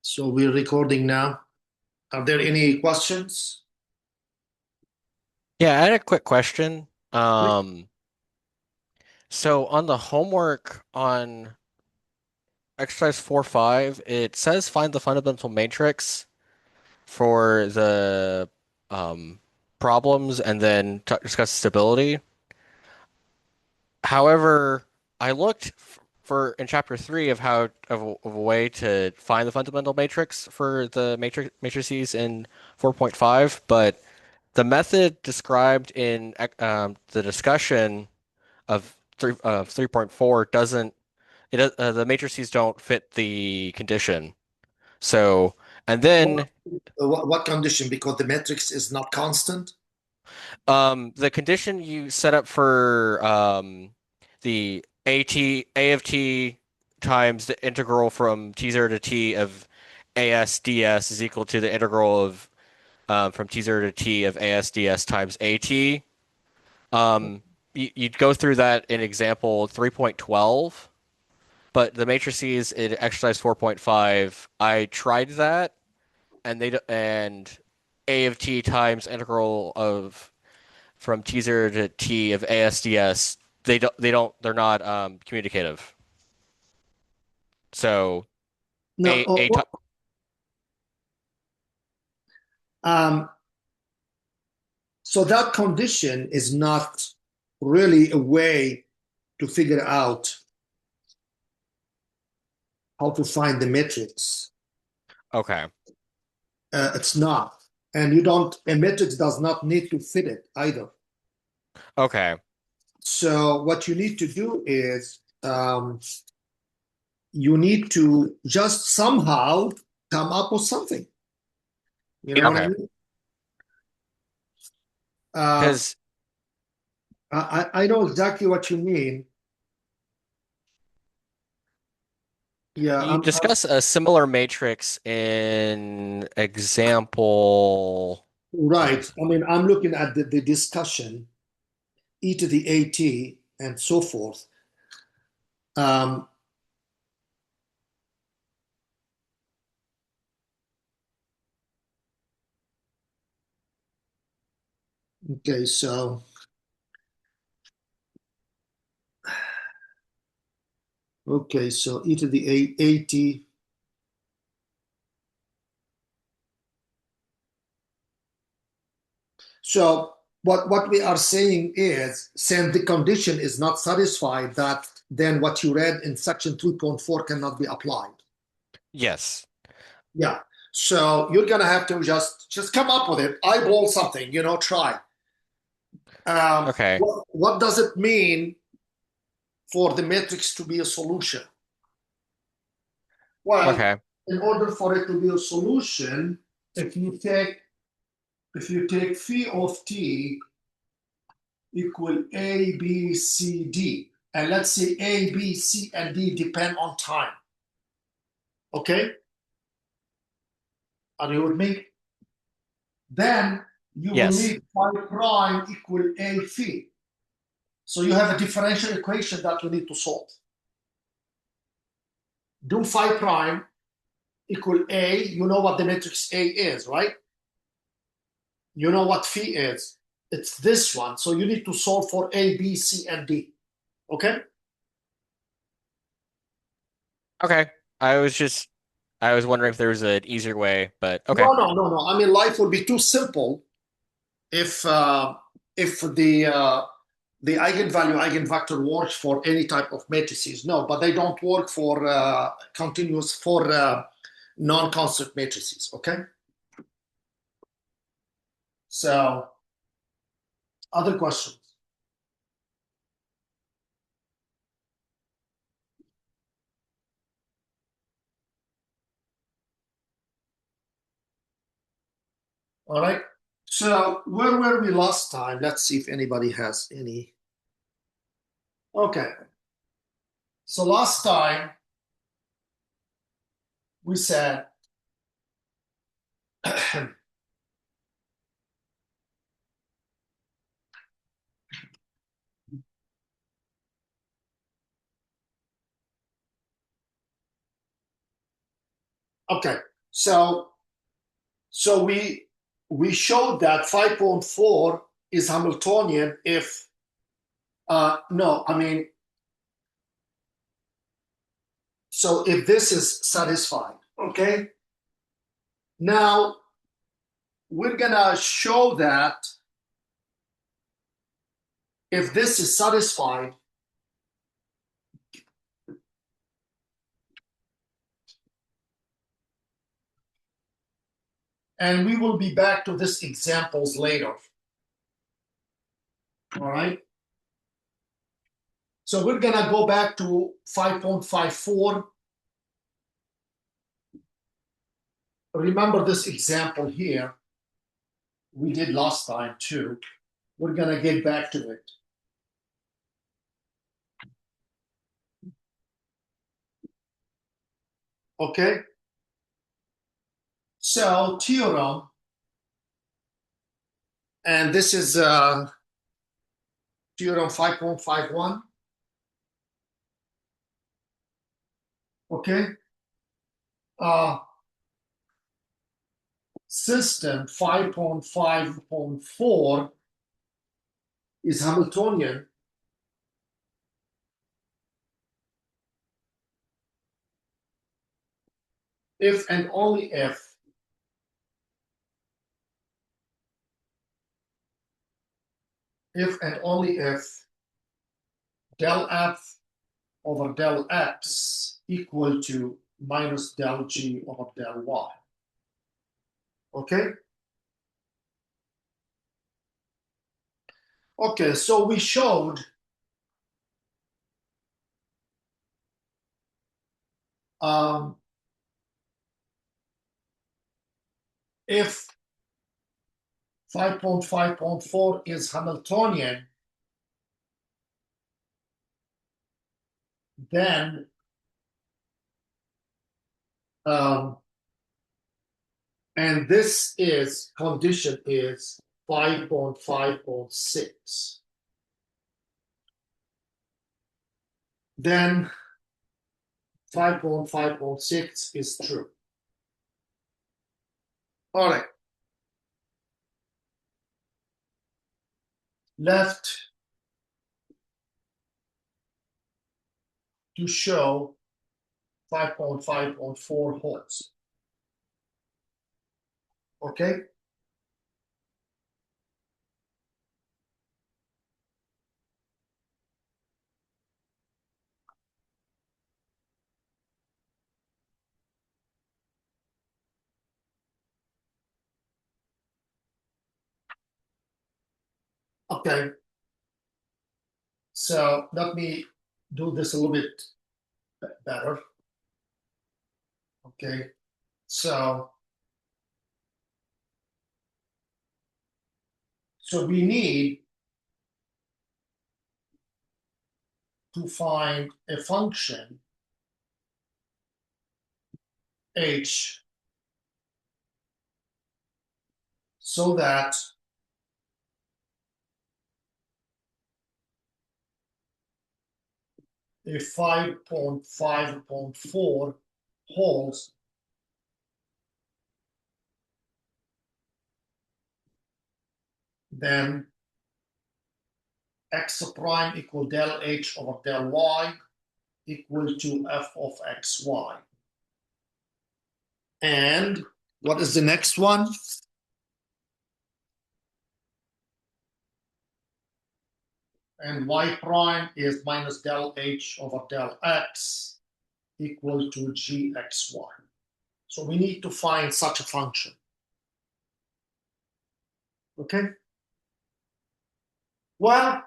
So we're recording now. Are there any questions? Yeah, I had a quick question. So on the homework on exercise 4.5, it says find the fundamental matrix for the um, problems and then t discuss stability. However, I looked for in chapter 3 of of a way to find the fundamental matrix for the matrices in 4.5, but the method described in the discussion of 3.4 doesn't the matrices don't fit the condition. So, and What, then what condition? Because the matrix is not constant. the condition you set up for the A of t times the integral from t0 to t of as ds is equal to the integral of from t0 to t of as ds times at. You'd go through that in example 3.12. But the matrices in exercise 4.5, I tried that, and a of t times integral of from t0 to t of ASDS, they're not communicative. So No. a ti- Um, so that condition is not really a way to figure out how to find the matrix. okay, It's not. And you don't, a matrix does not need to fit it either. okay, So what you need to do is you need to just somehow come up with something. You know what I okay. mean? Uh, Because I know exactly what you mean. Yeah, you discuss a similar matrix in example. right. I mean, I'm looking at the discussion, e to the at, and so forth. Um, okay, so e to the at. So what we are saying is, since the condition is not satisfied, that then what you read in section 3.4 cannot be applied. Yes. Yeah. So you're gonna have to just come up with it, eyeball something, try. Okay. What does it mean for the matrix to be a solution? Well, Okay. in order for it to be a solution, if you take phi of t equal a, b, c, d, and let's say a, b, c, and d depend on time. Okay? Are you with me? Then you will Yes. need phi prime equal a phi. So you have a differential equation that you need to solve. Do phi prime equal A, you know what the matrix A is, right? You know what phi is. It's this one. So you need to solve for A, B, C, and D. Okay? Okay. I was wondering if there was an easier way, but okay. No, no, no, no. I mean, life would be too simple if the eigenvalue eigenvector works for any type of matrices. No, but they don't work for continuous for non-constant matrices. Okay? So other questions? All right. So where were we last time? Let's see if anybody has any. Okay. So last time we said, okay. So we showed that 5.4 is Hamiltonian if no, I mean, so if this is satisfied, okay? Now we're gonna show that if this is satisfied, and we will be back to this examples later. All right. So we're gonna go back to 5.54. Remember this example here. We did last time too. We're gonna get back to it. Okay. So theorem, and this is theorem 5.51. Okay. System 5.5.4 is Hamiltonian if and only if and only if del f over del x equal to minus del g over del y. Okay? Okay, so we showed if 5.5.4 is Hamiltonian, then and this is condition is 5.5.6. Then 5.5.6 is true. All right. Left to show 5.5.4 holds. Okay? Okay. So let me do this a little bit better. Okay. So we need to find a function h so that if 5.5.4 holds, then x prime equal del h over del y equal to f of xy. And what is the next one? And y prime is minus del h over del x equal to gxy. So we need to find such a function. Okay? Well,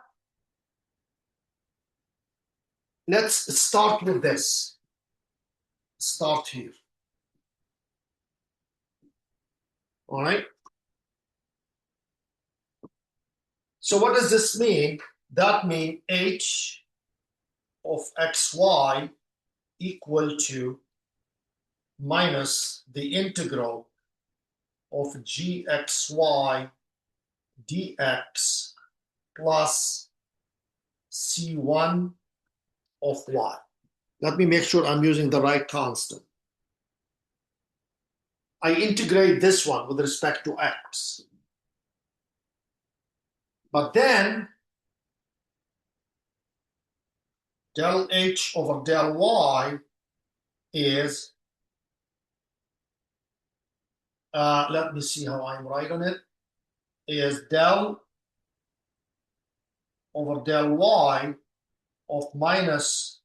let's start with this. Start here. All right? So what does this mean? That means h of xy equal to minus the integral of gxy dx plus c1 of y. Let me make sure I'm using the right constant. I integrate this one with respect to x. But then del h over del y is, let me see how I'm writing it, is del over del y of minus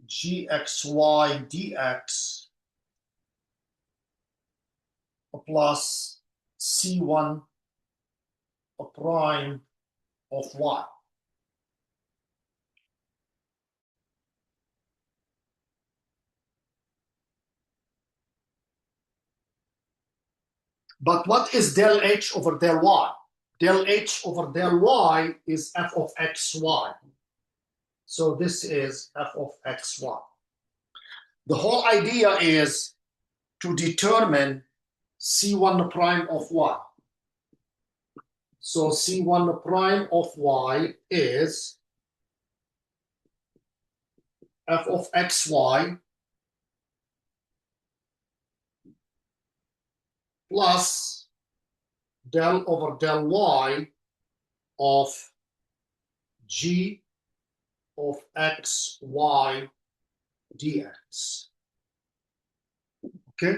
gxy dx plus c1 prime of y. But what is del h over del y? Del h over del y is f of xy. So this is f of xy. The whole idea is to determine c1 prime of y. So c1 prime of y is f of xy plus del over del y of g of xy dx. Okay?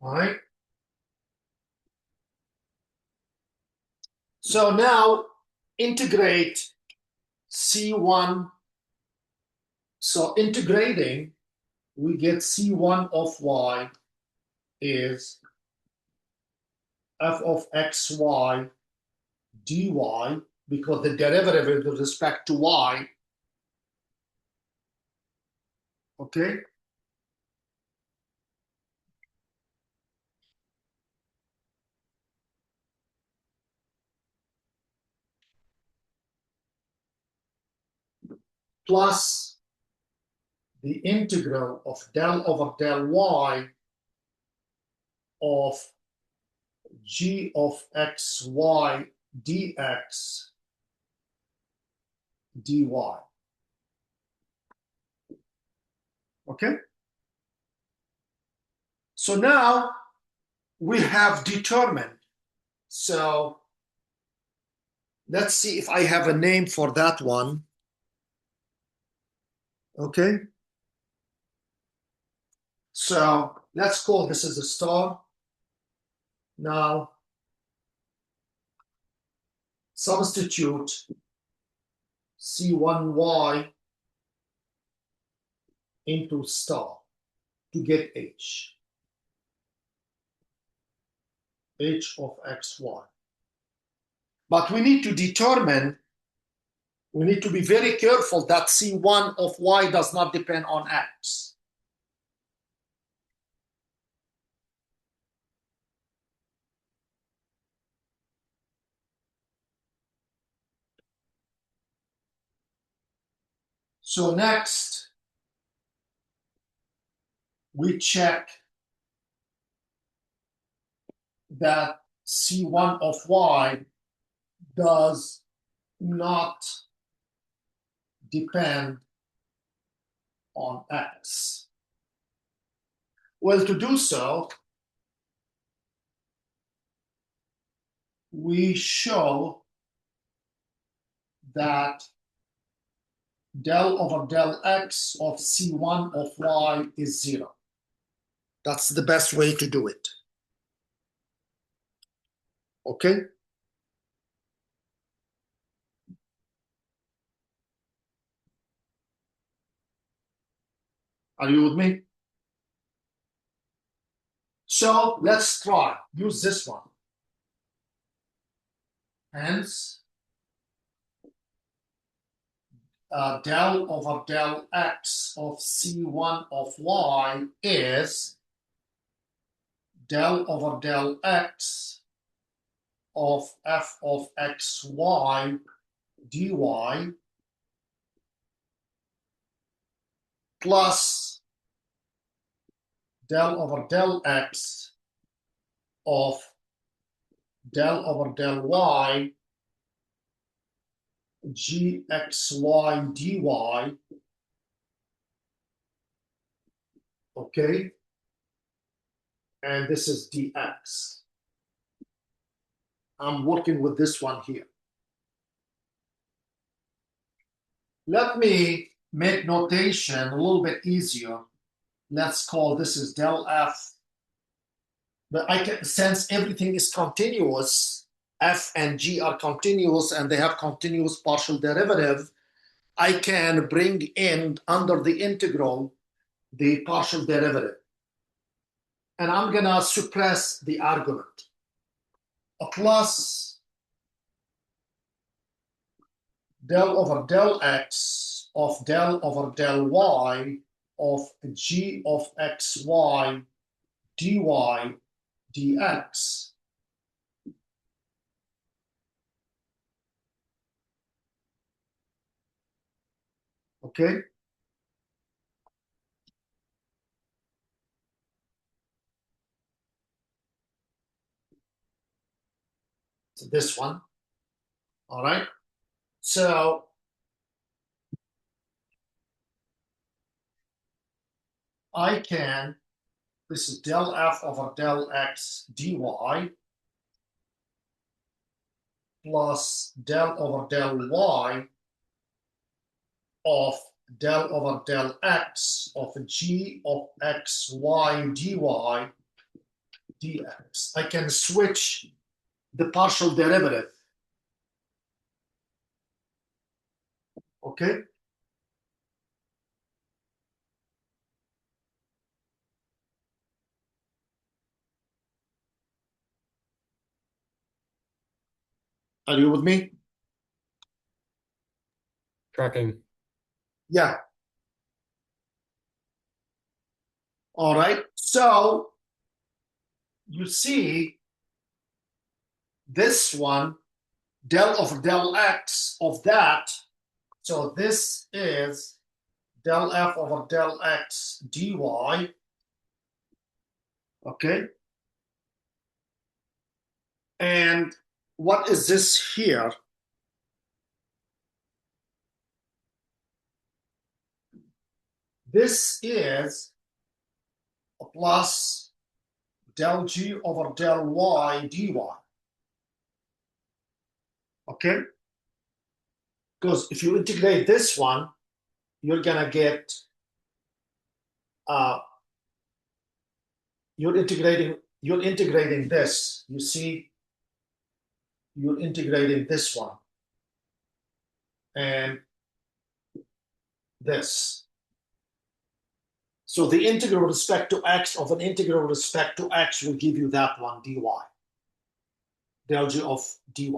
All right? So now integrate c1. So integrating, we get c1 of y is f of xy dy, because the derivative is with respect to y. Okay? Plus the integral of del over del y of g of xy dx dy. Okay? So now we have determined. So let's see if I have a name for that one. Okay? So let's call this as a star. Now substitute C1y into star to get h. H of xy. But we need to determine, we need to be very careful that C1 of y does not depend on x. So next, we check that C1 of y does not depend on x. Well, to do so, we show that del over del x of C1 of y is 0. That's the best way to do it. Okay? Are you with me? So let's try. Use this one. Hence, del over del x of C1 of y is del over del x of f of xy dy plus del over del x of del over del y gxy dy, okay? And this is dx. I'm working with this one here. Let me make notation a little bit easier. Let's call this is del f. But I can, since everything is continuous, f and g are continuous and they have continuous partial derivative, I can bring in under the integral the partial derivative. And I'm gonna suppress the argument. A plus del over del x of del over del y of g of xy dy dx. Okay? So this one. All right? So I can, this is del f over del x dy plus del over del y of del over del x of g of xy dy dx. I can switch the partial derivative. Okay? Are you with me? Tracking. Yeah. All right. So you see this one, del over del x of that. So this is del f over del x dy. Okay. And what is this here? This is a plus del g over del y dy. Okay? Because if you integrate this one, you're gonna get you're integrating this. You see, you're integrating this one and this. So the integral with respect to x of an integral with respect to x will give you that one, dy. Del g of dy.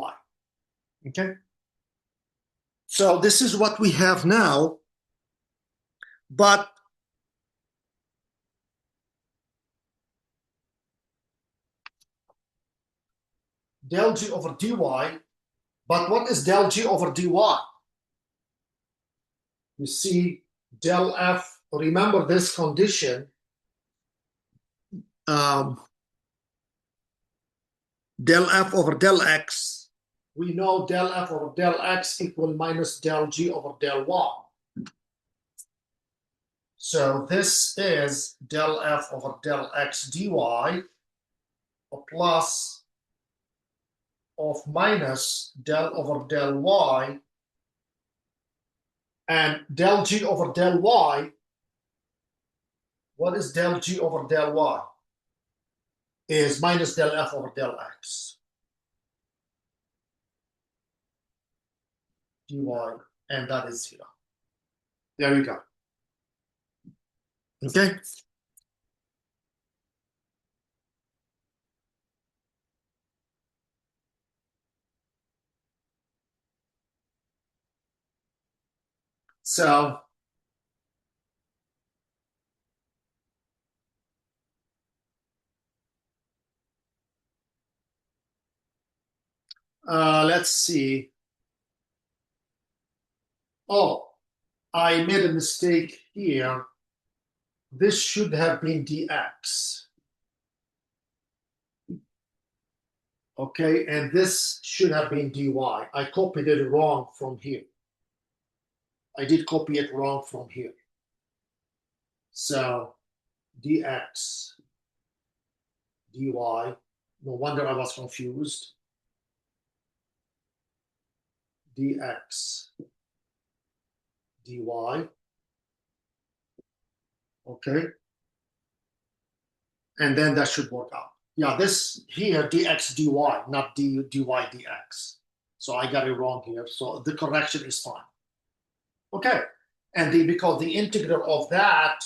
Okay? So this is what we have now, but del g over dy, but what is del g over dy? You see del f, remember this condition, del f over del x, we know del f over del x equal minus del g over del y. So this is del f over del x dy, a plus of minus del over del y, and del g over del y. What is del g over del y? Is minus del f over del x dy, and that is 0. There we go. Okay. So let's see. Oh, I made a mistake here. this should have been dx. Okay, and this should have been dy. I copied it wrong from here. I did copy it wrong from here. So dx, dy. No wonder I was confused. Dx, dy. Okay. And then that should work out. Yeah, this here, dx, dy, not dy, dx. So I got it wrong here. So the correction is fine. Okay. And because the integral of that,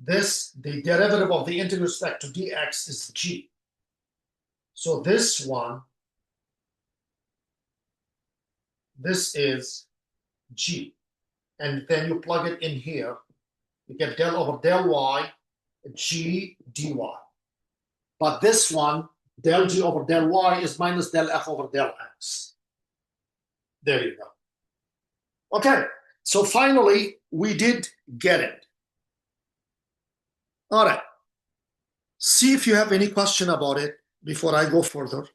the derivative of the integral with respect to dx is g. So this one, this is g. And then you plug it in here. You get del over del y, g dy. But this one, del g over del y is minus del f over del x. There you go. Okay, so finally, we did get it. All right. See if you have any question about it before I go further.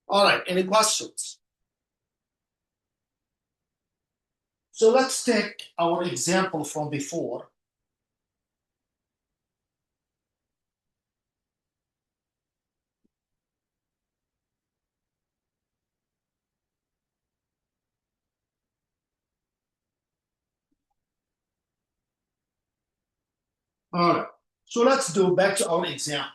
All right, any questions? So let's take our example from before. All right, so let's do back to our example.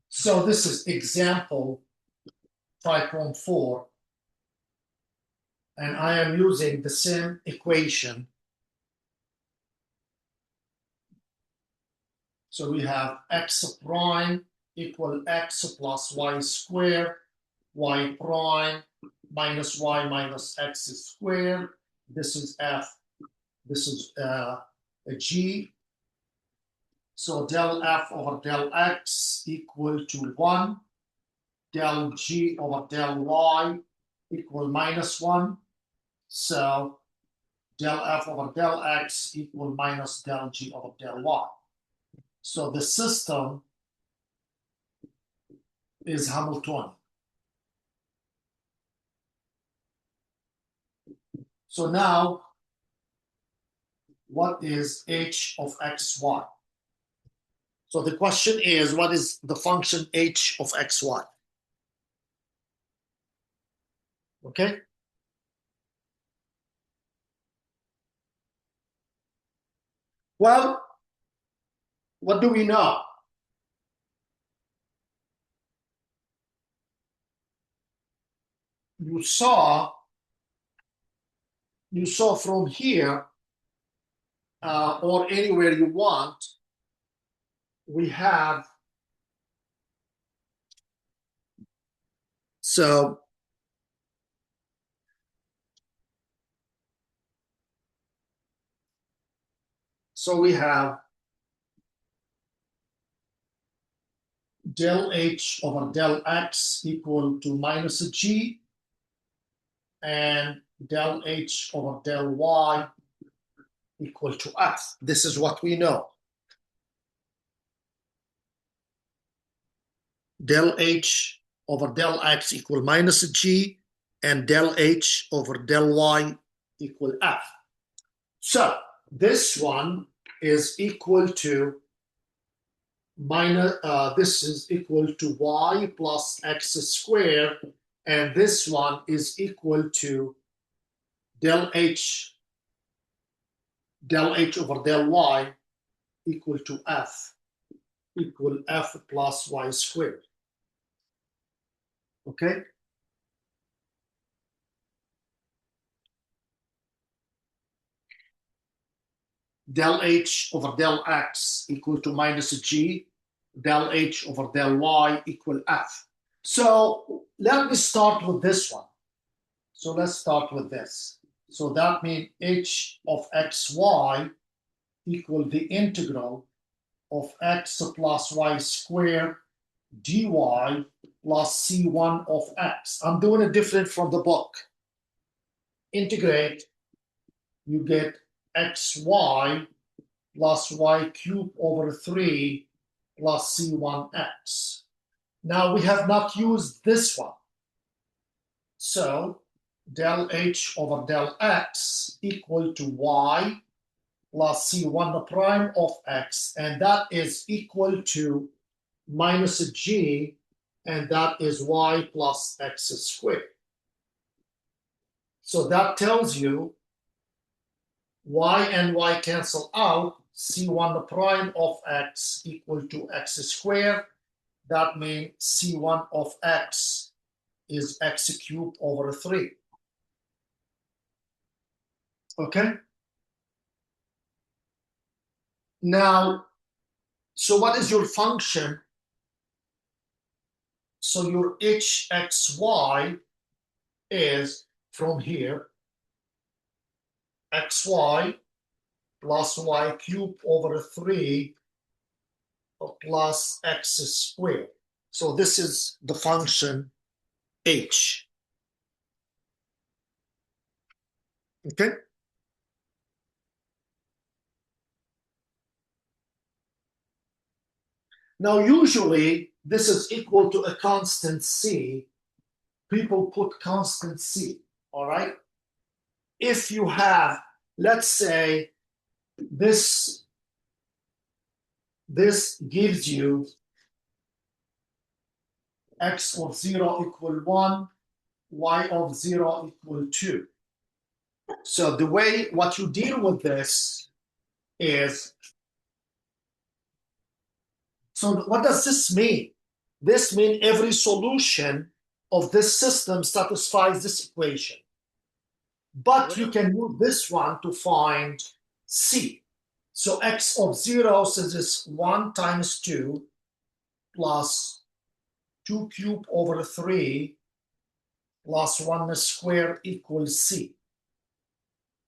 So this is example 5.4, and I am using the same equation. So we have x prime equal x plus y squared, y prime minus y minus x squared. This is f, this is a g. So del f over del x equal to 1. Del g over del y equal minus 1. So del f over del x equal minus del g over del y. So the system is Hamiltonian. So now, what is h of xy? So the question is, what is the function h of xy? Okay? Well, what do we know? You saw from here, or anywhere you want, we have, so we have del H over del X equal to minus G, and del H over del Y equal to F. This is what we know. Del H over del X equal minus G, and del H over del Y equal F. So this one is equal to minus, this is equal to Y plus X squared, and this one is equal to del H over del Y equal to F, equal F plus Y squared. Okay? Del H over del X equal to minus G, del H over del Y equal F. So let me start with this one. So let's start with this. So that means H of xy equal the integral of x plus y squared dy plus c1 of x. I'm doing it different from the book. Integrate, you get xy plus y cubed over 3 plus c1x. Now we have not used this one. So del H over del X equal to Y plus C1 prime of X, and that is equal to minus G, and that is Y plus X squared. So that tells you Y and Y cancel out, C1 prime of X equal to X squared. That means C1 of X is X cubed over 3. Okay? Now, so what is your function? So your hxy is from here, xy plus y cubed over 3 plus x squared. So this is the function h. Okay? Now, usually this is equal to a constant c. People put constant c, all right? If you have, let's say, this gives you x of 0 equal 1, y of 0 equal 2. So the way what you deal with this is, so what does this mean? This means every solution of this system satisfies this equation. But you can use this one to find C. So x of 0 says it's 1 times 2 plus 2 cubed over 3 plus 1 squared equals C.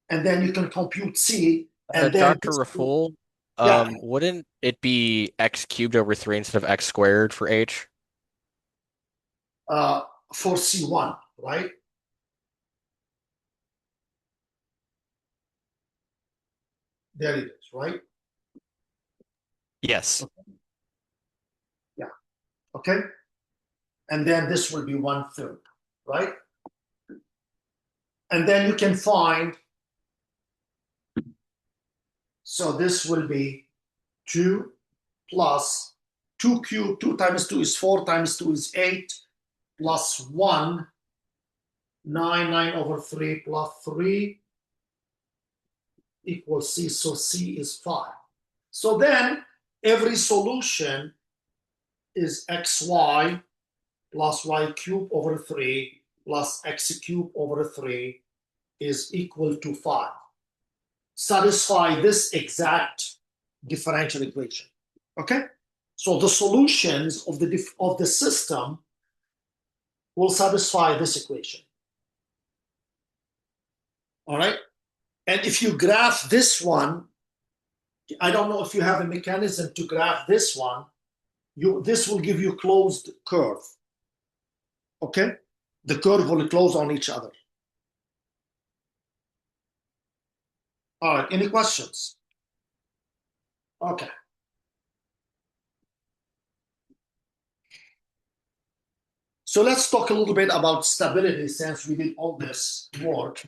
And then you can compute C. And then Dr. Raful, yeah. wouldn't it be x cubed over 3 instead of x squared for H? For C1, right? There it is, right? Yes. Okay. Yeah. Okay. And then this will be 1/3, right? And then you can find, so this will be 2 plus 2 cubed, 2 times 2 is 4 times 2 is 8, plus 1, 9 over 3 plus 3 equals C. So C is 5. So then every solution is xy plus y cubed over 3 plus x cubed over 3 is equal to 5. Satisfy this exact differential equation. Okay? So the solutions of the system will satisfy this equation. All right? And if you graph this one, I don't know if you have a mechanism to graph this one, this will give you closed curve. Okay? The curve will close on each other. All right, any questions? Okay. So let's talk a little bit about stability since we did all this work.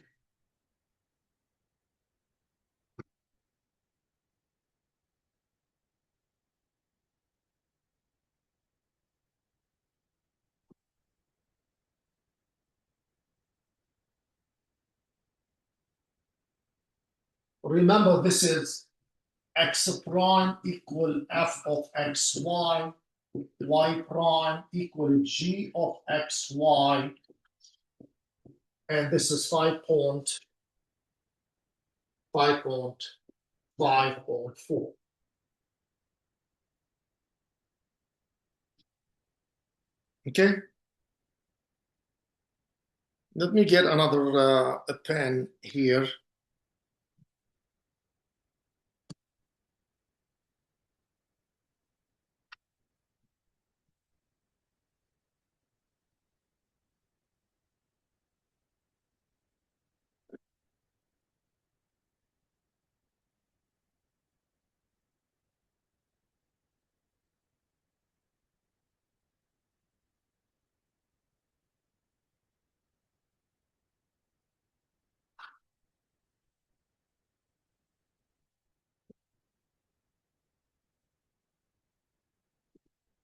Remember, this is x prime equal f of xy, y prime equal g of xy, and this is 5.4. Okay? Let me get another a pen here.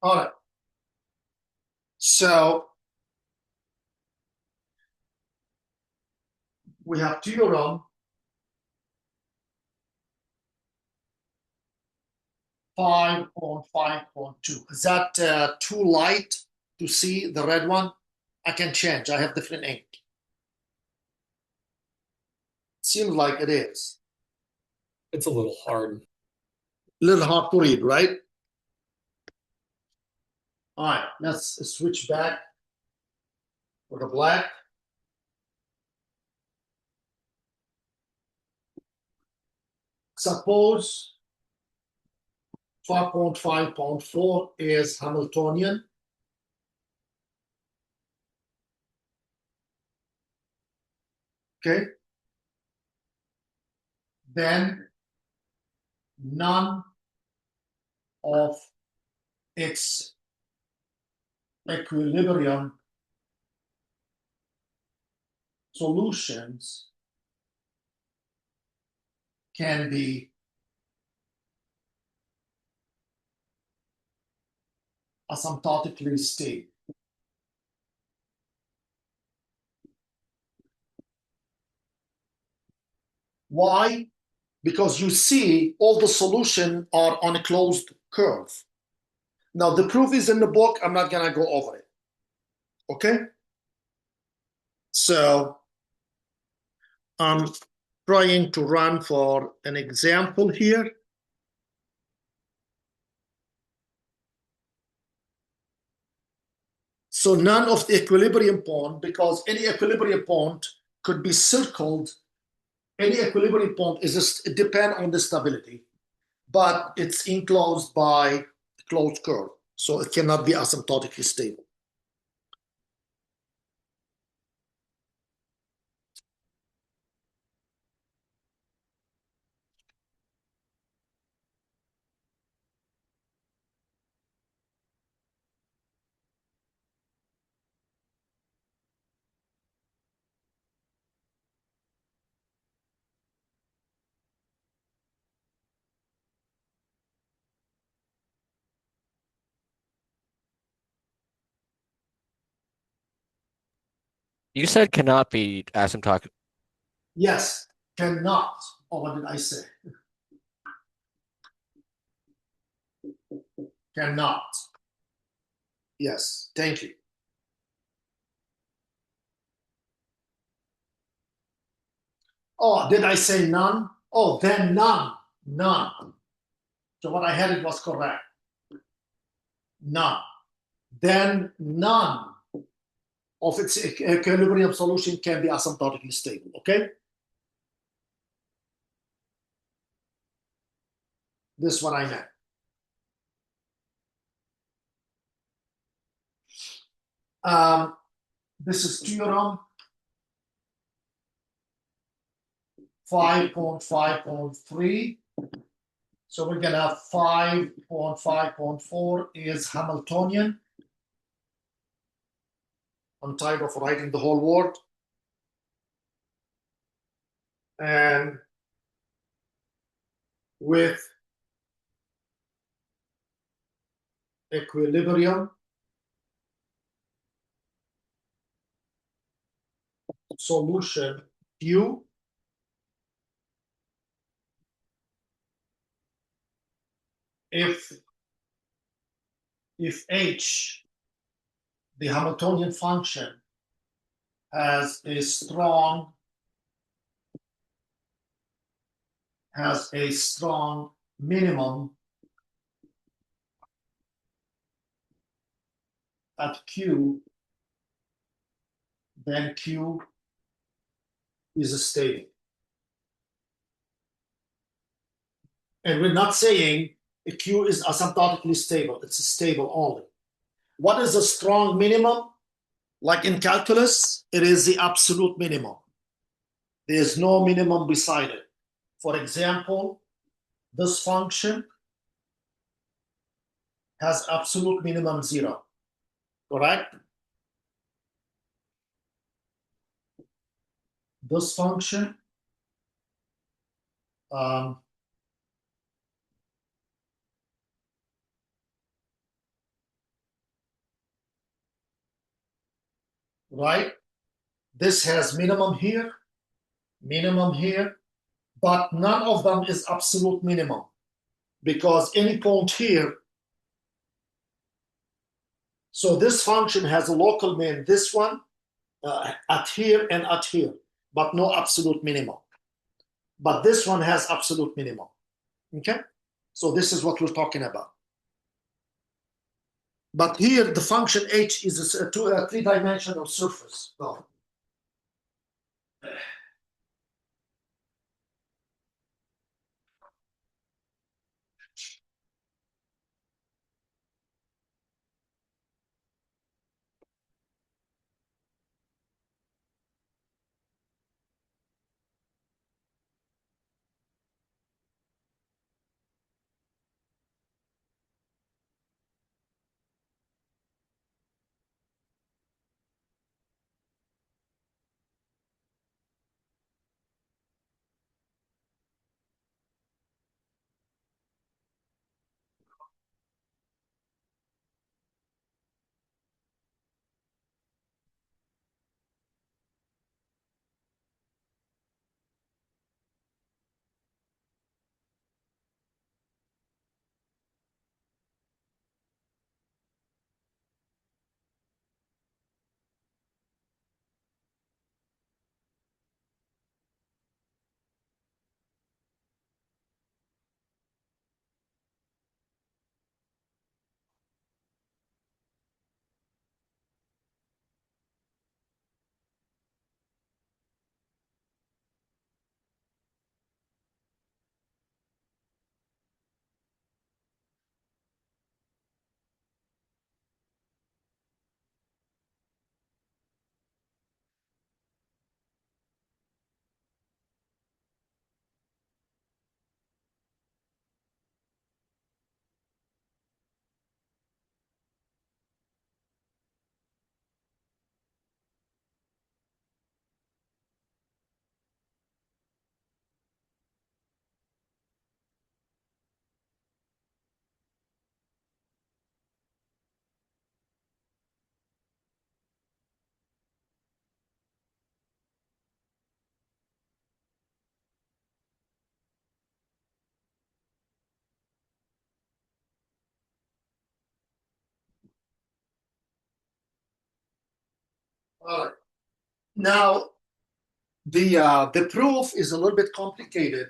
All right. So we have theorem 5.5.2. Is that too light to see the red one? I can change. I have different ink. Seems like it is. It's a little hard. A little hard to read, right? All right, let's switch back to the black. Suppose 5.5.4 is Hamiltonian. Okay. Then none of its equilibrium solutions can be asymptotically stable. Why? Because you see all the solutions are on a closed curve. Now, the proof is in the book. I'm not going to go over it. Okay? So I'm trying to run for an example here. So none of the equilibrium point, because any equilibrium point could be circled. Any equilibrium point is just, it depends on the stability, but it's enclosed by closed curve. So it cannot be asymptotically stable. You said cannot be asymptotic. Yes, cannot. Or what did I say? Cannot. Yes, thank you. Oh, did I say none? Oh, then none. None. So what I had it was correct. None. Then none of its equilibrium solution can be asymptotically stable. Okay? This is what I meant. This is theorem 5.5.3. So we're gonna have 5.5.4 is Hamiltonian. I'm tired of writing the whole word. And with equilibrium solution Q if H, the Hamiltonian function, has a strong minimum at Q, then Q is stable. And we're not saying Q is asymptotically stable, it's stable only. What is a strong minimum? Like in calculus, it is the absolute minimum. There's no minimum beside it. For example, this function has absolute minimum 0, correct? This function right? This has minimum here, but none of them is absolute minimum because any point here. So this function has a local min, this one at here and at here, but no absolute minimum. But this one has absolute minimum. Okay? So this is what we're talking about. But here the function h is a three-dimensional surface. Oh. All right. Now, the proof is a little bit complicated.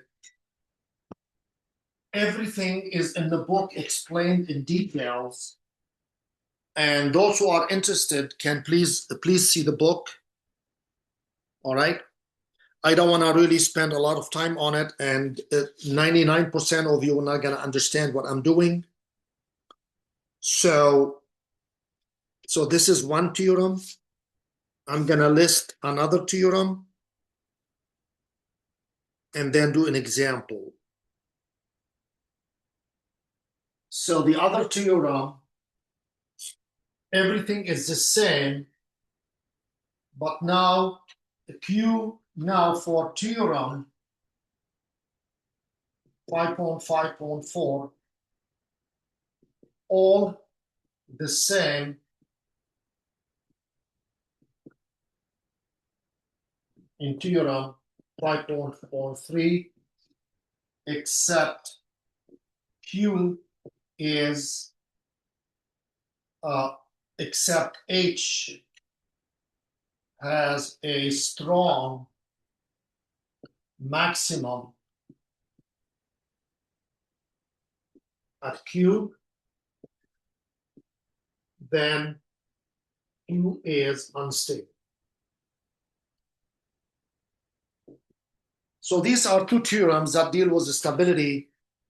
Everything is in the book explained in details. And those who are interested can please see the book. All right. I don't want to really spend a lot of time on it, and 99% of you are not going to understand what I'm doing. So So this is one theorem. I'm going to list another theorem and then do an example. So the other theorem, everything is the same, but now the Q now for theorem 5.5.4, all the same in theorem 5.3, except Q is except H has a strong maximum at Q, then Q is unstable. So these are two theorems that deal with the stability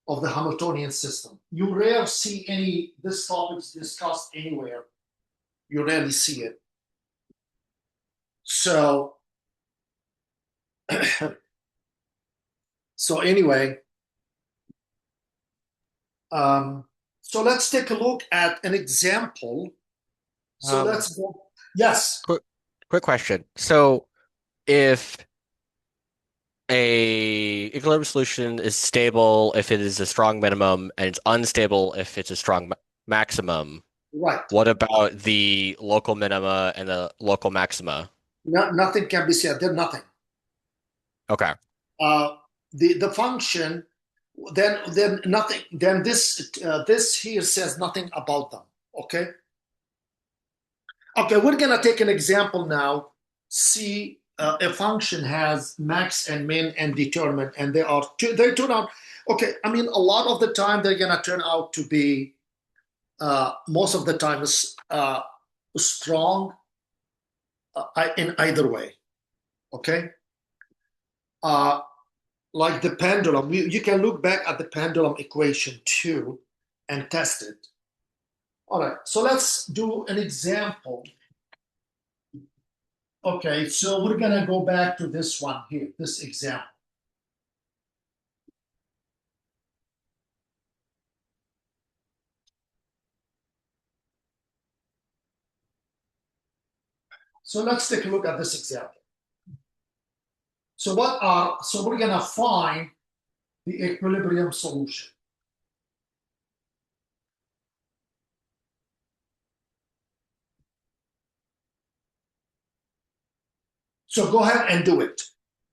of the Hamiltonian system. You rarely see this topic is discussed anywhere. You rarely see it. So, anyway, so let's take a look at an example. So let's go. Yes. Quick question. So if a equilibrium solution is stable if it is a strong minimum and it's unstable if it's a strong maximum, Right. what about the local minima and the local maxima? Nothing can be said. They're nothing. Okay. The function, then nothing. Then this here says nothing about them. Okay. Okay, we're gonna take an example now. See, a function has max and min and determined, and they turn out. Okay, I mean, a lot of the time they're gonna turn out to be, most of the time, strong in either way. Okay. Like the pendulum, you can look back at the pendulum equation too and test it. All right, so let's do an example. Okay, so we're gonna go back to this one here, this example. So let's take a look at this example. So we're gonna find the equilibrium solution. So go ahead and do it.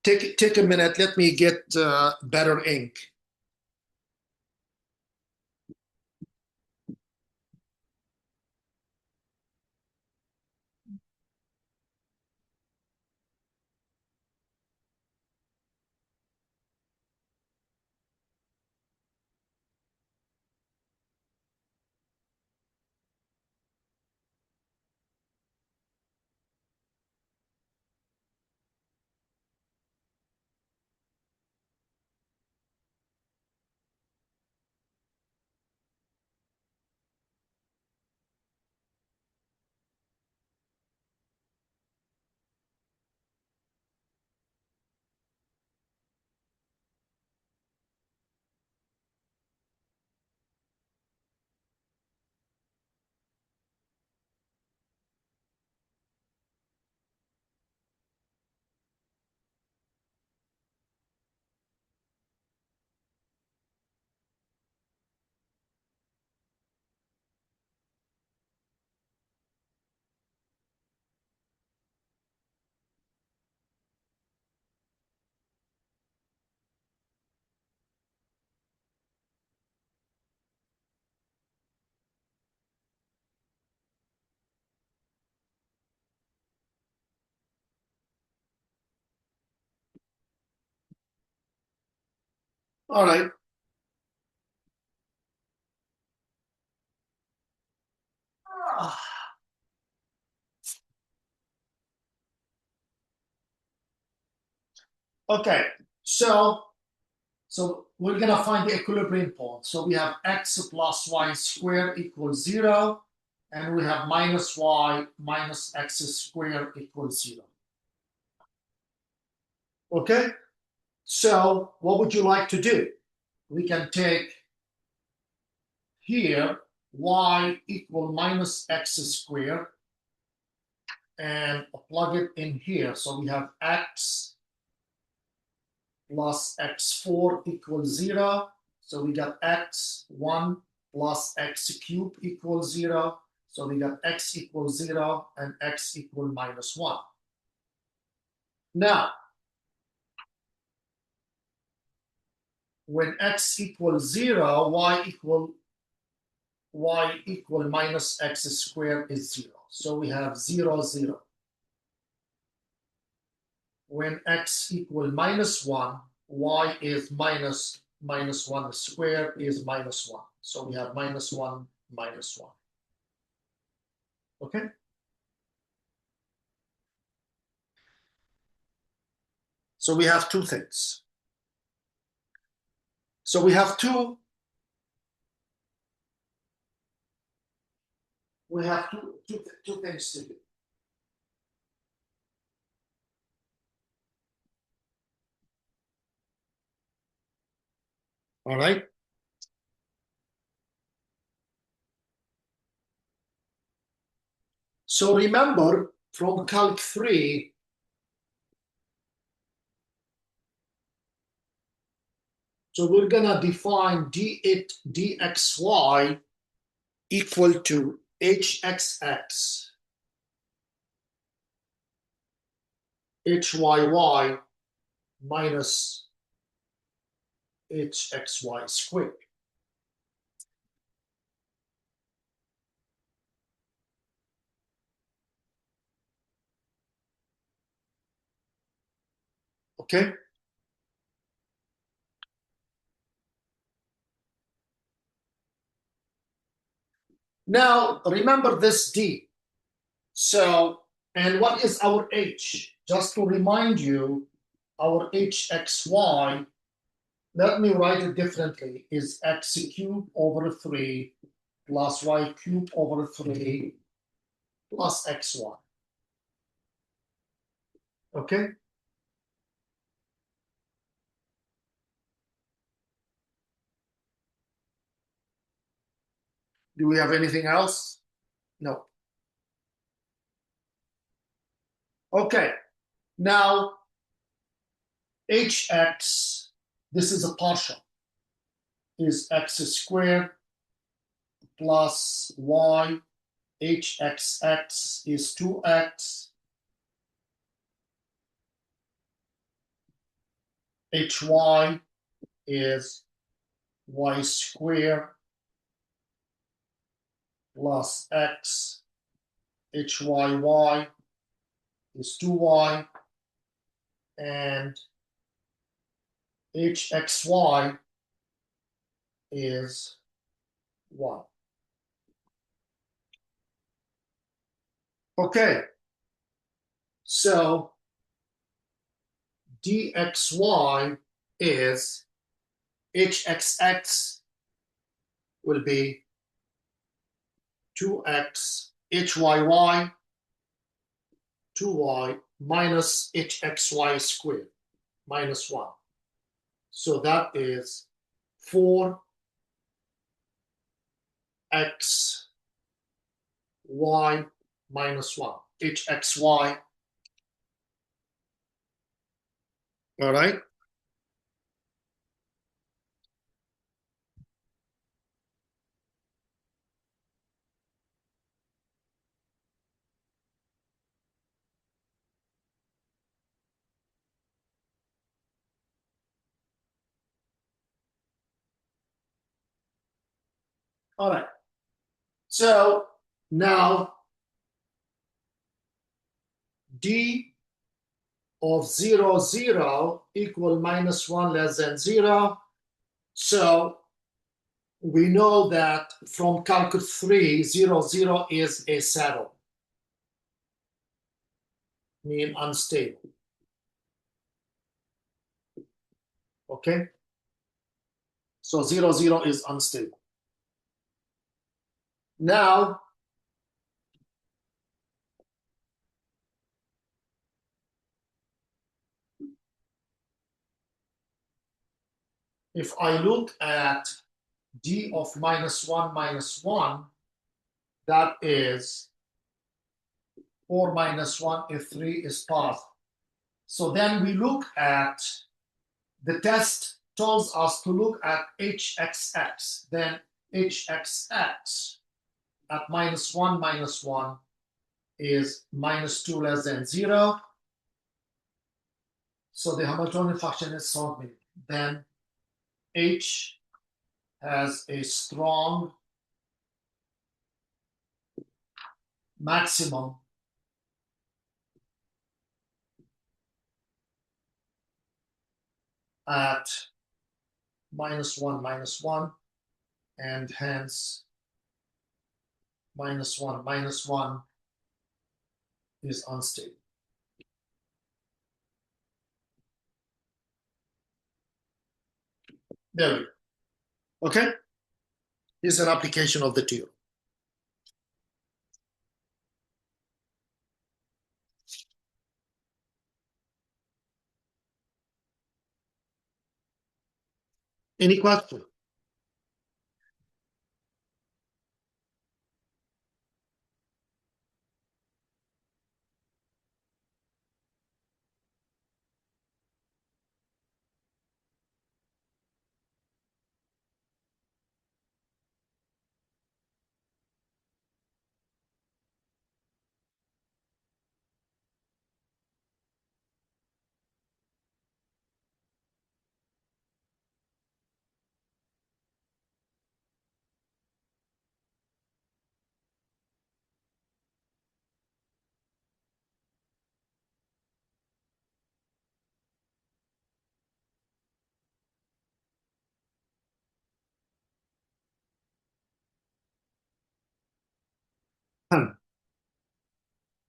Take a minute. Let me get better ink. All right. Okay, so we're gonna find the equilibrium point. So we have x plus y squared equals 0. and we have minus y minus x squared equals 0. Okay? So what would you like to do? We can take here y equal minus x squared and plug it in here. So we have x plus x4 equals 0. So we got x1 plus x cubed equals 0. So we got x equals 0 and x equal minus 1. Now, when x equals 0, y equal minus x squared is 0. So we have 0, 0. When x equal minus 1, y is minus 1 squared is minus 1. So we have minus 1, minus 1. Okay? So we have two things. So we have two things to do. All right? So remember from Calc 3, so we're gonna define dxy equal to hxx hyy minus hxy squared. Okay? Now, remember this d. So, and what is our h? Just to remind you, our hxy, let me write it differently, is x cubed over 3 plus y cubed over 3 plus xy. Okay? Do we have anything else? No. Okay. Now, hx, this is a partial, is x squared plus y. hxx is 2x. hy is y squared plus x. hyy is 2y. And hxy is 1. Okay. So dxy is hxx will be 2x, hyy 2y minus hxy squared minus 1. So that is 4x y minus 1, hxy. All right? All right. So now d of 0, 0 equal minus 1 less than 0. So we know that from Calc 3, 0, 0 is a saddle, mean unstable. Okay? So 0, 0 is unstable. Now, if I look at d of -1, that is 4 minus 1 if 3 is positive. So then we look at, the test tells us to look at hxx. Then hxx at -1 is -2 less than 0. So the Hamiltonian function is solved. Then h has a strong maximum at -1, and hence -1 is unstable. There we go. Okay? Here's an application of the theorem. Any question?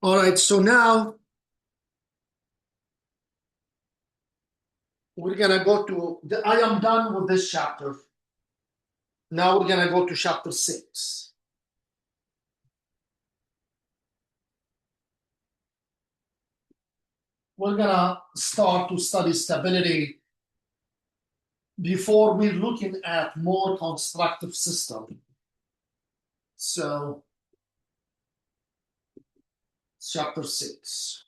All right, so now we're gonna go to I am done with this chapter. Now we're gonna go to chapter 6. We're gonna start to study stability before we're looking at more constructive system. So chapter 6.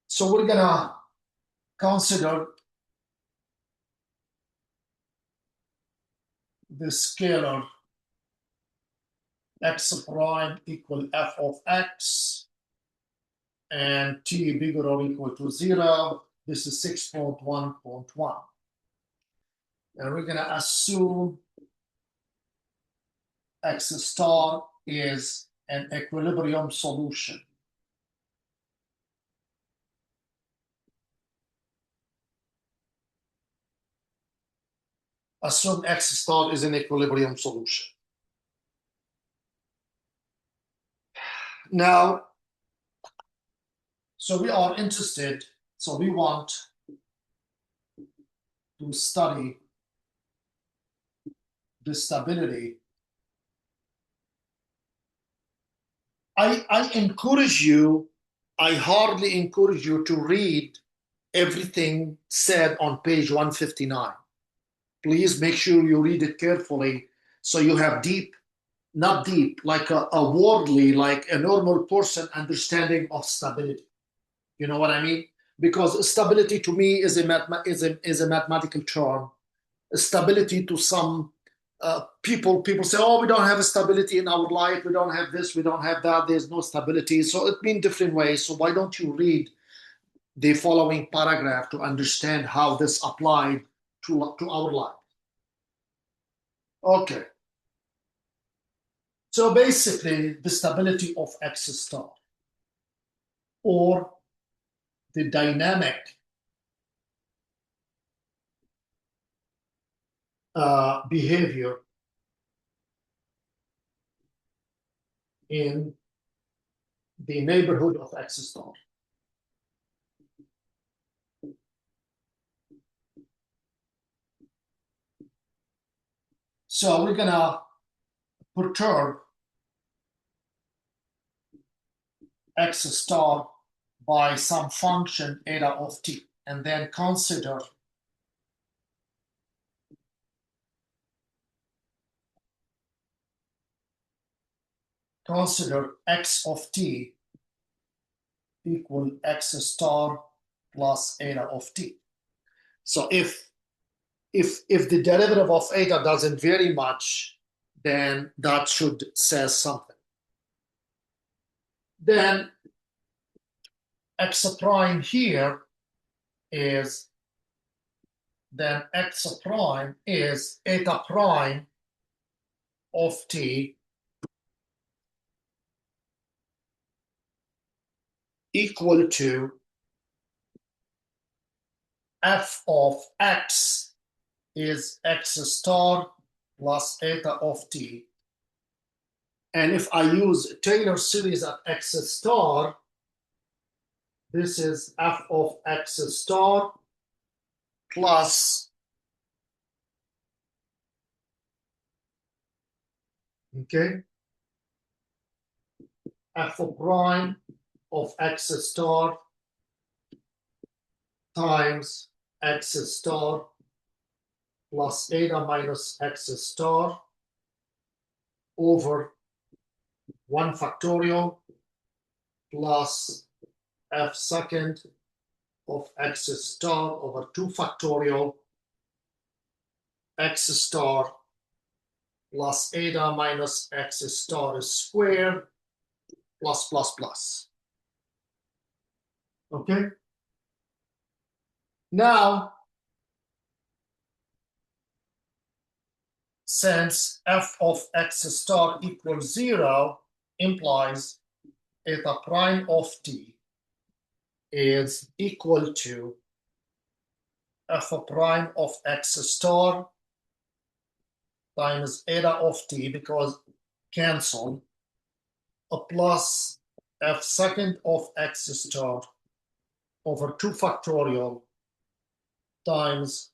So we're gonna consider the scalar x prime equal f of x and t bigger or equal to 0. This is 6.1.1. And we're gonna assume x star is an equilibrium solution. Assume x star is an equilibrium solution. Now, so we are interested, so we want to study the stability. I encourage you, I hardly encourage you to read everything said on page 159. Please make sure you read it carefully so you have deep, not deep, like a worldly, like a normal person understanding of stability. You know what I mean? Because stability to me is a mathematical term. Stability to some people say, oh, we don't have a stability in our life. We don't have this. We don't have that. There's no stability. So it means different ways. So why don't you read the following paragraph to understand how this applied to our life? Okay. So basically, the stability of X star, or the dynamic behavior in the neighborhood of X star. So we're gonna perturb x star by some function eta of t, and then consider x of t equal x star plus eta of t. So if the derivative of eta doesn't vary much, then that should say something. Then x prime here is, then x prime is eta prime of t equal to f of x is x star plus eta of t. And if I use Taylor series at x star, this is f of x star plus, okay, f prime of x star times x star plus eta minus x star over 1 factorial plus f second of x star over 2 factorial x star plus eta minus x star squared plus plus plus. Okay? Now, since f of x star equals 0 implies eta prime of t is equal to f prime of x star times eta of t, because cancel, a plus f second of x star over 2 factorial times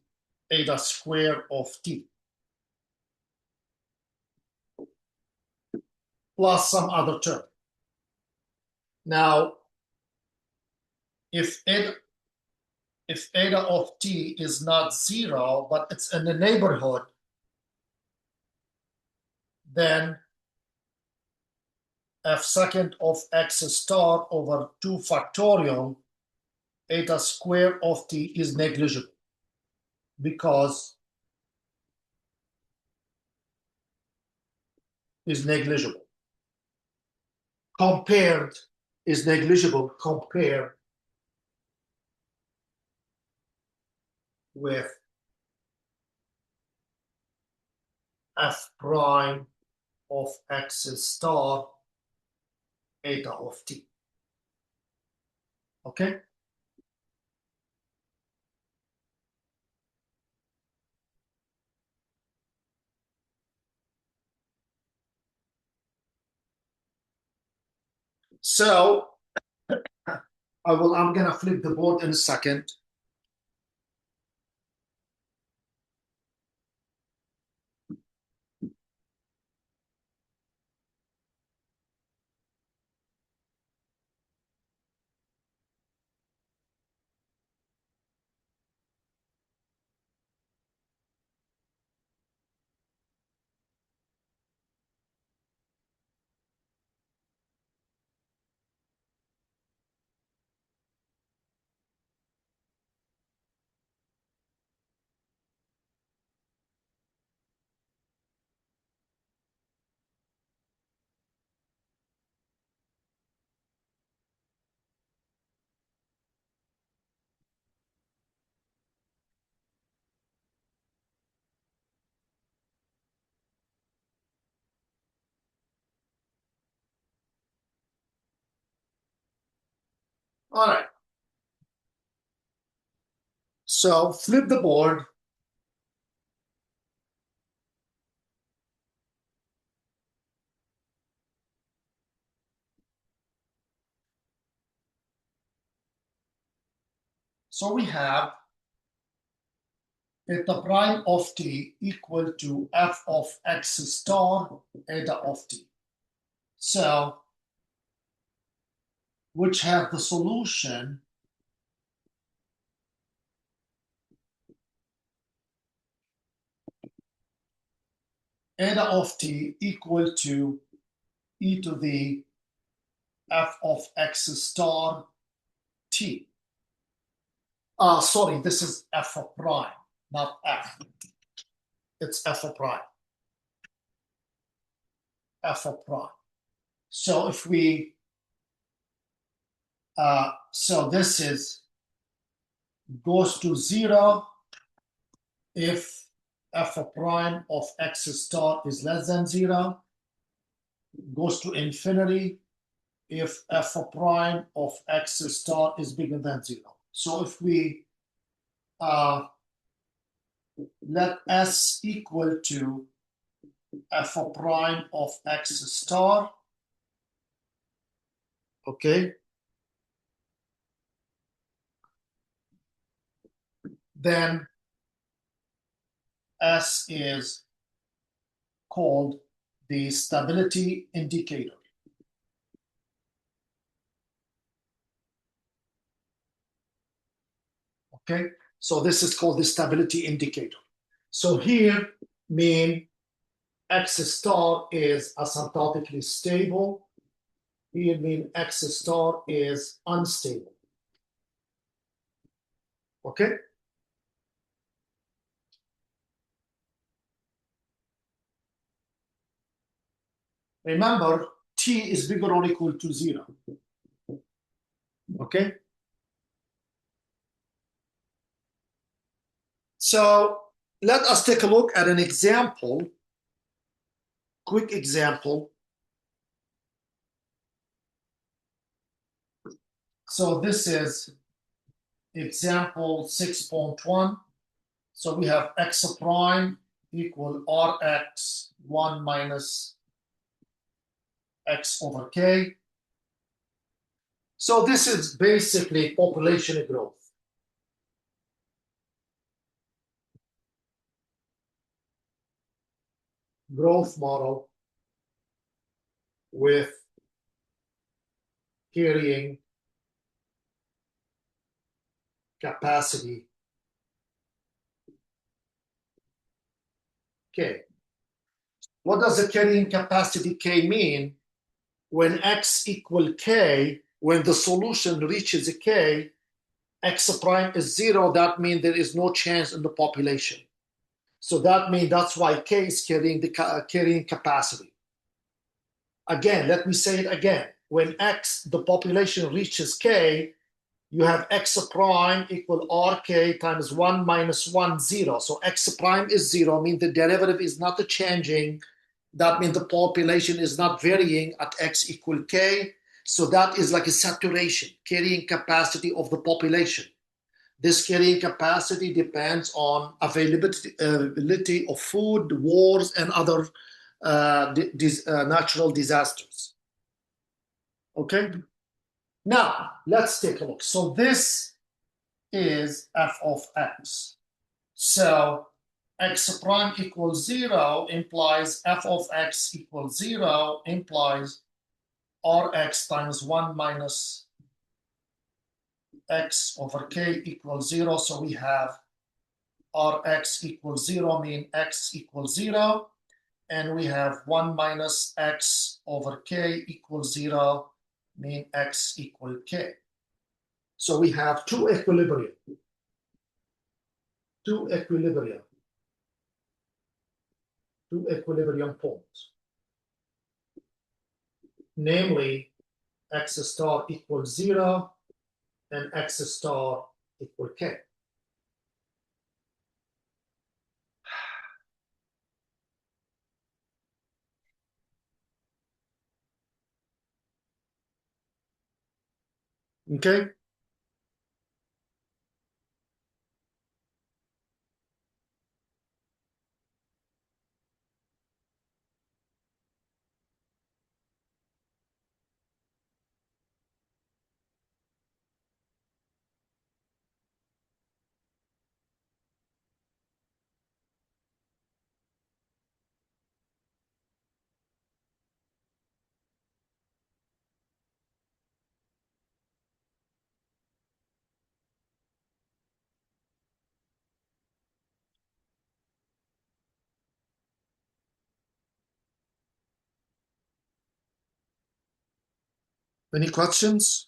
eta squared of t, plus some other term. Now, if eta of t is not 0, but it's in the neighborhood, then f second of x star over 2 factorial eta squared of t is negligible, because is negligible. Compared is negligible compared with f prime of x star eta of t. Okay? So I'm gonna flip the board in a second. All right. So flip the board. So we have eta prime of t equal to f of x star eta of t. So which have the solution eta of t equal to e to the f of x star t. Sorry, this is f of prime, not f. It's f of prime. F of prime. So if we, so this is goes to 0 if f of prime of x star is less than 0, goes to infinity if f of prime of x star is bigger than 0. So if we let s equal to f of prime of x star, okay, then S is called the stability indicator. Okay, so this is called the stability indicator. So here mean x star is asymptotically stable. Here mean x star is unstable. Okay. Remember, t is bigger or equal to 0. Okay. So let us take a look at an example, quick example. So this is example 6.1. So we have x prime equal rx 1 minus x over k. So this is basically population growth. Growth model with carrying capacity K. What does the carrying capacity K mean? When x equal K, when the solution reaches K, x prime is 0, that means there is no change in the population. So that means that's why K is carrying the carrying capacity. Again, let me say it again. When x, the population reaches K, you have x prime equal rk times 1 minus 1, 0. So x prime is 0, means the derivative is not changing. That means the population is not varying at x equal k. So that is like a saturation, carrying capacity of the population. This carrying capacity depends on availability of food, wars, and other natural disasters. Okay? Now, let's take a look. So this is f of x. So x prime equals 0 implies f of x equals 0 implies rx times 1 minus x over k equals 0. So we have rx equals 0, mean x equals 0. And we have 1 minus x over k equals 0, mean x equal k. So we have two equilibrium. Two equilibrium points. Namely, x star equals 0 and x star equal k. Okay? Any questions?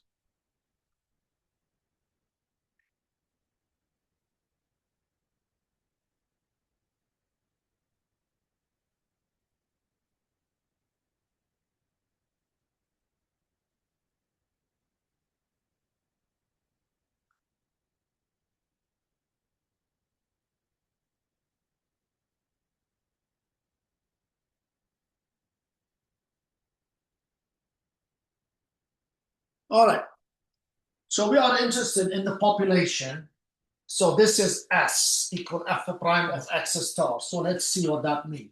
All right. So we are interested in the population. So this is S equal F prime of X star. So let's see what that means.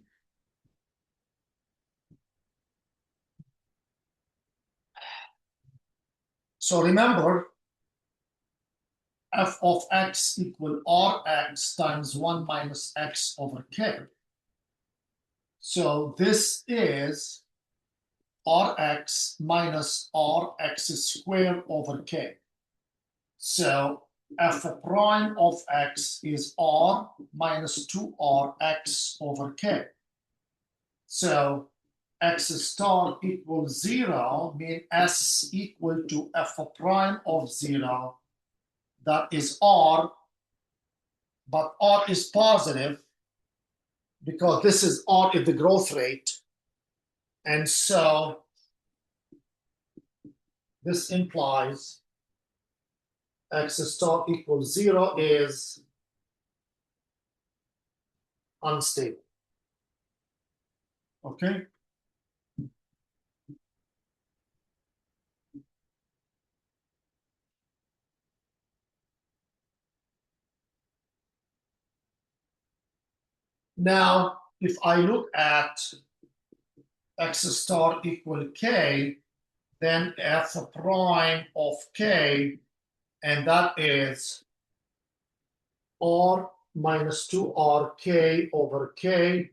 So remember, F of X equal Rx times 1 minus X over K. So this is Rx minus Rx squared over K. So F prime of X is R minus 2Rx over K. So X star equals 0, mean S equal to F prime of 0. That is R, but R is positive because this is R is the growth rate. And so this implies X star equals 0 is unstable. Okay? Now, if I look at X star equal K, then F prime of K, and that is R minus 2RK over K.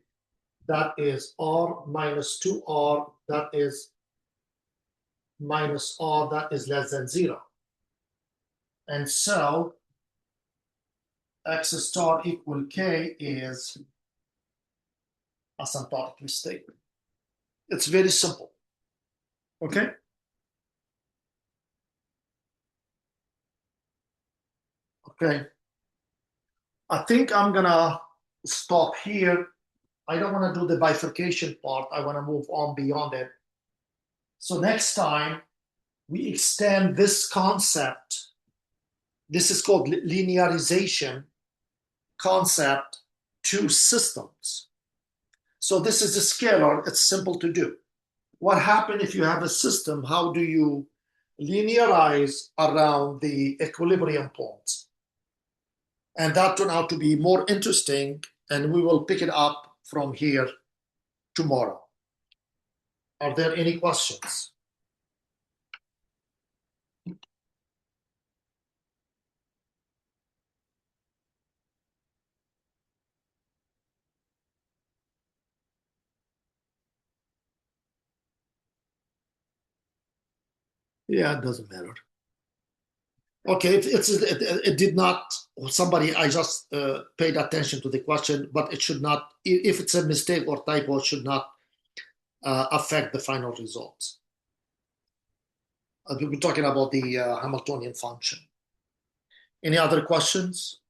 That is R minus 2R. That is minus R. That is less than 0. And so X star equal K is asymptotically stable. It's very simple. Okay? Okay. I think I'm gonna stop here. I don't want to do the bifurcation part. I want to move on beyond it. So next time we extend this concept. This is called linearization concept to systems. So this is a scalar. It's simple to do. What happens if you have a system? How do you linearize around the equilibrium points? And that turned out to be more interesting, and we will pick it up from here tomorrow. Are there any questions? Yeah, it doesn't matter. Okay, it did not, somebody, I just paid attention to the question, but it should not, if it's a mistake or typo, it should not affect the final results. We're talking about the Hamiltonian function. Any other questions?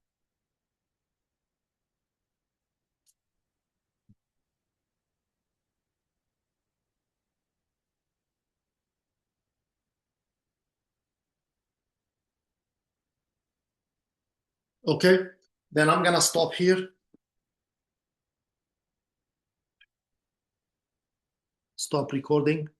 Okay, then I'm gonna stop here. Stop recording.